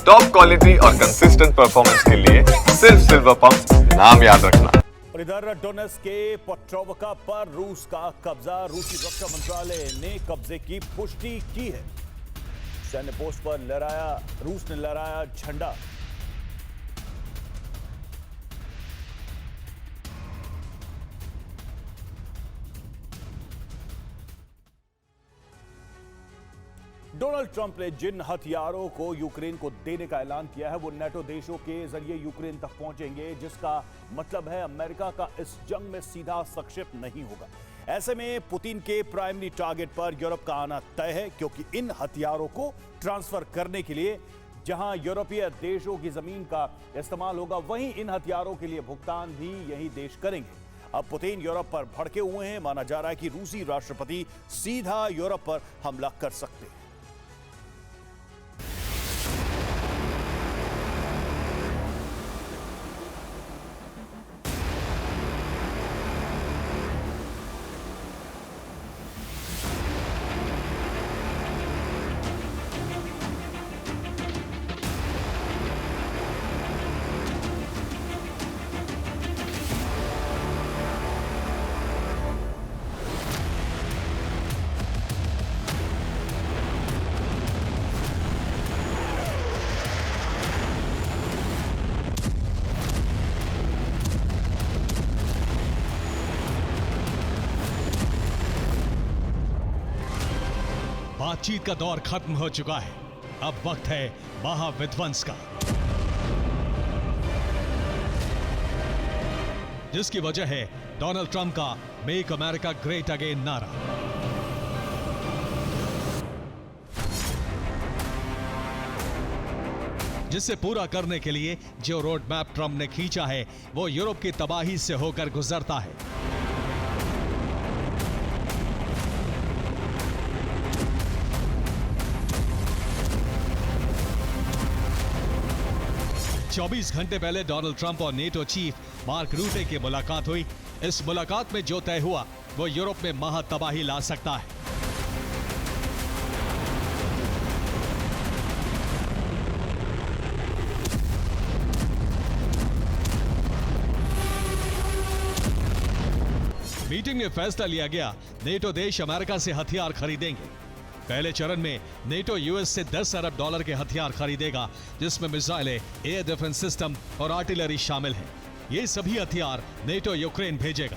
Top quality और consistent performance के लिए सिर्फ सिल्वर पंप नाम याद रखना। और इधर डोनेट्स्क के पेट्रोवका पर रूस का कब्जा, रूसी रक्षा मंत्रालय ने कब्जे की पुष्टि की है। सैन्य पोस्ट पर रूस ने लहराया झंडा। डोनाल्ड ट्रंप ने जिन हथियारों को यूक्रेन को देने का ऐलान किया है वो नेटो देशों के जरिए यूक्रेन तक पहुंचेंगे, जिसका मतलब है अमेरिका का इस जंग में सीधा हस्तक्षेप नहीं होगा। ऐसे में पुतिन के प्राइमरी टारगेट पर यूरोप का आना तय है, क्योंकि इन हथियारों को ट्रांसफर करने के लिए जहां यूरोपीय देशों की जमीन का इस्तेमाल होगा, वहीं इन हथियारों के लिए भुगतान भी यही देश करेंगे। अब पुतिन यूरोप पर भड़के हुए हैं। माना जा रहा है कि रूसी राष्ट्रपति सीधा यूरोप पर हमला कर सकते हैं। बातचीत का दौर खत्म हो चुका है। अब वक्त है महाविध्वंस का, जिसकी वजह है डोनाल्ड ट्रंप का मेक अमेरिका ग्रेट अगेन नारा। जिसे पूरा करने के लिए जो रोड मैप ट्रंप ने खींचा है वो यूरोप की तबाही से होकर गुजरता है। चौबीस घंटे पहले डोनाल्ड ट्रंप और नेटो चीफ मार्क रूटे की मुलाकात हुई। इस मुलाकात में जो तय हुआ वो यूरोप में महातबाही ला सकता है। मीटिंग में फैसला लिया गया, नेटो देश अमेरिका से हथियार खरीदेंगे। पहले चरण में नेटो यूएस से 10 अरब डॉलर के हथियार खरीदेगा, जिसमें मिसाइलें, एयर डिफेंस सिस्टम और आर्टिलरी शामिल हैं। ये सभी हथियार नेटो यूक्रेन भेजेगा।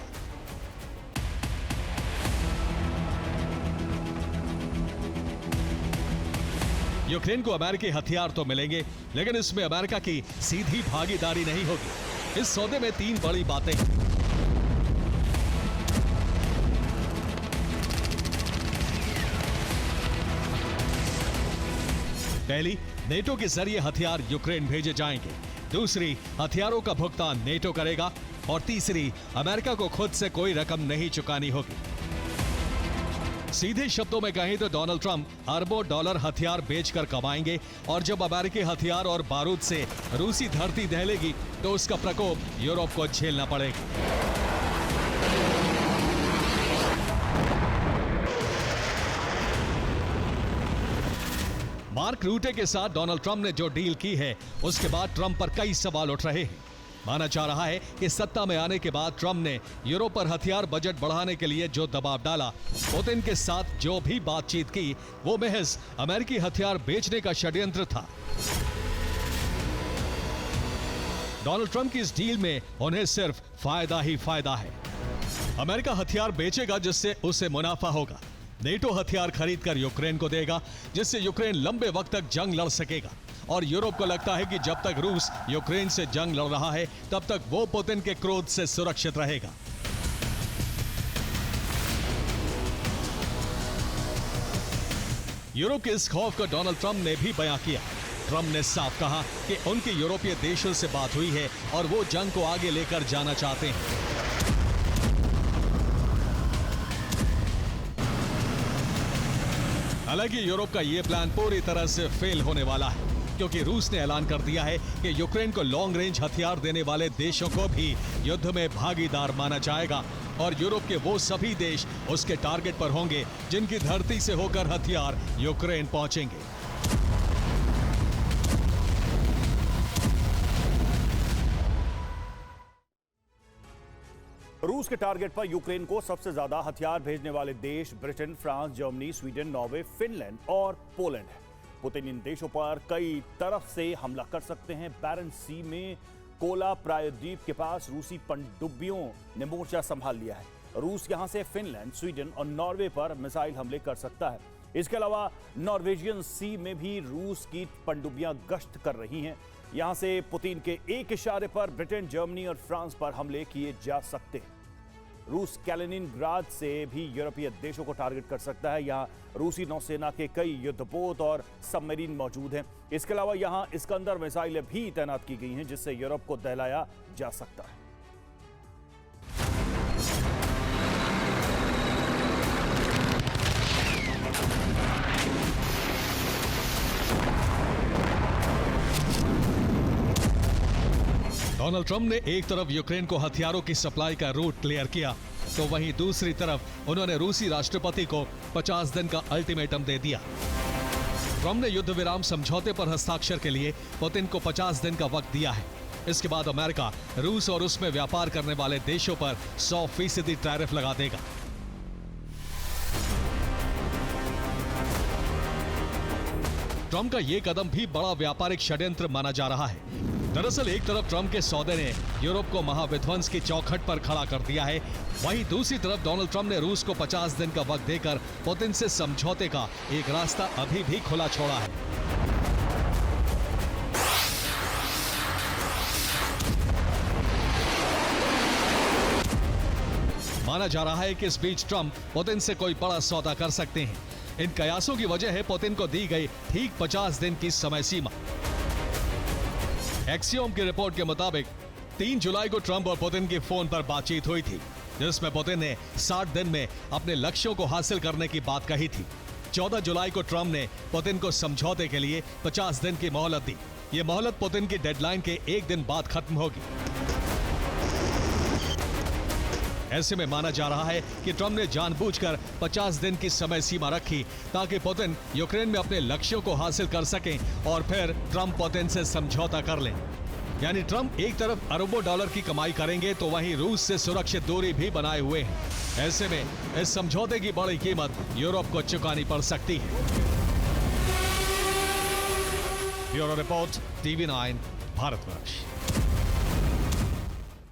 यूक्रेन को अमेरिकी हथियार तो मिलेंगे, लेकिन इसमें अमेरिका की सीधी भागीदारी नहीं होगी। इस सौदे में 3 बड़ी बातें हैं। पहली, नेटो के जरिए हथियार यूक्रेन भेजे जाएंगे। दूसरी, हथियारों का भुगतान नेटो करेगा। और तीसरी, अमेरिका को खुद से कोई रकम नहीं चुकानी होगी। सीधे शब्दों में कहें तो डोनाल्ड ट्रंप अरबों डॉलर हथियार बेचकर कमाएंगे, और जब अमेरिकी हथियार और बारूद से रूसी धरती दहलेगी तो उसका प्रकोप यूरोप को झेलना पड़ेगा। मार्क रूटे के साथ डोनाल्ड ट्रंप ने जो डील की है उसके बाद ट्रंप पर कई सवाल उठ रहे हैं। माना जा रहा है कि सत्ता में आने के बाद ट्रंप ने यूरोप पर हथियार बजट बढ़ाने के लिए जो दबाव डाला, पुतिन के साथ जो भी बातचीत की, वो महज अमेरिकी हथियार बेचने का षड्यंत्र था। डोनाल्ड ट्रंप की इस डील में उन्हें सिर्फ फायदा ही फायदा है। अमेरिका हथियार बेचेगा जिससे उसे मुनाफा होगा। नेटो हथियार खरीदकर यूक्रेन को देगा, जिससे यूक्रेन लंबे वक्त तक जंग लड़ सकेगा। और यूरोप को लगता है कि जब तक रूस यूक्रेन से जंग लड़ रहा है तब तक वो पुतिन के क्रोध से सुरक्षित रहेगा। यूरोप के इस खौफ को डोनाल्ड ट्रंप ने भी बयां किया। ट्रंप ने साफ कहा कि उनकी यूरोपीय देशों से बात हुई है और वो जंग को आगे लेकर जाना चाहते हैं। हालांकि यूरोप का यह प्लान पूरी तरह से फेल होने वाला है, क्योंकि रूस ने ऐलान कर दिया है कि यूक्रेन को लॉन्ग रेंज हथियार देने वाले देशों को भी युद्ध में भागीदार माना जाएगा, और यूरोप के वो सभी देश उसके टारगेट पर होंगे जिनकी धरती से होकर हथियार यूक्रेन पहुंचेंगे। रूस के टारगेट पर यूक्रेन को सबसे ज्यादा हथियार भेजने वाले देश Britain, France, Germany, Sweden, Norway, Finland और पोलैंड है। पुतिन इन देशों पर कई तरफ से हमला कर सकते हैं। बैरेंट्स सी में कोला प्रायद्वीप के पास रूसी पनडुब्बियों ने मोर्चा संभाल लिया है। रूस यहां से फिनलैंड, स्वीडन और नॉर्वे पर मिसाइल हमले कर सकता है। इसके अलावा नॉर्वेजियन सी में भी रूस की पनडुब्बियां गश्त कर रही हैं। यहां से पुतिन के एक इशारे पर ब्रिटेन, जर्मनी और फ्रांस पर हमले किए जा सकते हैं। रूस कैलिनिनग्राद से भी यूरोपीय देशों को टारगेट कर सकता है। यहां रूसी नौसेना के कई युद्धपोत और सबमरीन मौजूद हैं। इसके अलावा यहां इस्कंदर मिसाइलें भी तैनात की गई हैं, जिससे यूरोप को दहलाया जा सकता है। डोनाल्ड ट्रंप ने एक तरफ यूक्रेन को हथियारों की सप्लाई का रूट क्लियर किया, तो वहीं दूसरी तरफ उन्होंने रूसी राष्ट्रपति को 50 दिन का अल्टीमेटम दे दिया। ट्रंप ने युद्ध विराम समझौते पर हस्ताक्षर के लिए पुतिन को 50 दिन का वक्त दिया है। इसके बाद अमेरिका रूस और उसमें व्यापार करने वाले देशों पर 100% टैरिफ लगा देगा। ट्रंप का यह कदम भी बड़ा व्यापारिक षड्यंत्र माना जा रहा है। दरअसल एक तरफ ट्रंप के सौदे ने यूरोप को महाविध्वंस की चौखट पर खड़ा कर दिया है, वहीं दूसरी तरफ डोनाल्ड ट्रंप ने रूस को 50 दिन का वक्त देकर पुतिन से समझौते का एक रास्ता अभी भी खुला छोड़ा है। माना जा रहा है कि इस बीच ट्रंप पुतिन से कोई बड़ा सौदा कर सकते हैं। इन कयासों की वजह है पुतिन को दी गई ठीक 50 दिन की समय सीमा। एक्सियोम की रिपोर्ट के मुताबिक 3 जुलाई को ट्रंप और पुतिन की फोन पर बातचीत हुई थी, जिसमें पुतिन ने 60 दिन में अपने लक्ष्यों को हासिल करने की बात कही थी। 14 जुलाई को ट्रंप ने पुतिन को समझौते के लिए 50 दिन की मोहलत दी। ये मोहलत पुतिन की डेडलाइन के एक दिन बाद खत्म होगी। ऐसे में माना जा रहा है कि ट्रंप ने जानबूझकर 50 दिन की समय सीमा रखी ताकि पुतिन यूक्रेन में अपने लक्ष्यों को हासिल कर सकें और फिर ट्रंप पुतिन से समझौता कर लें। यानी ट्रंप एक तरफ अरबों डॉलर की कमाई करेंगे तो वहीं रूस से सुरक्षित दूरी भी बनाए हुए हैं। ऐसे में इस समझौते की बड़ी कीमत यूरोप को चुकानी पड़ सकती है। Bureau report, TV9 Bharatvarsh.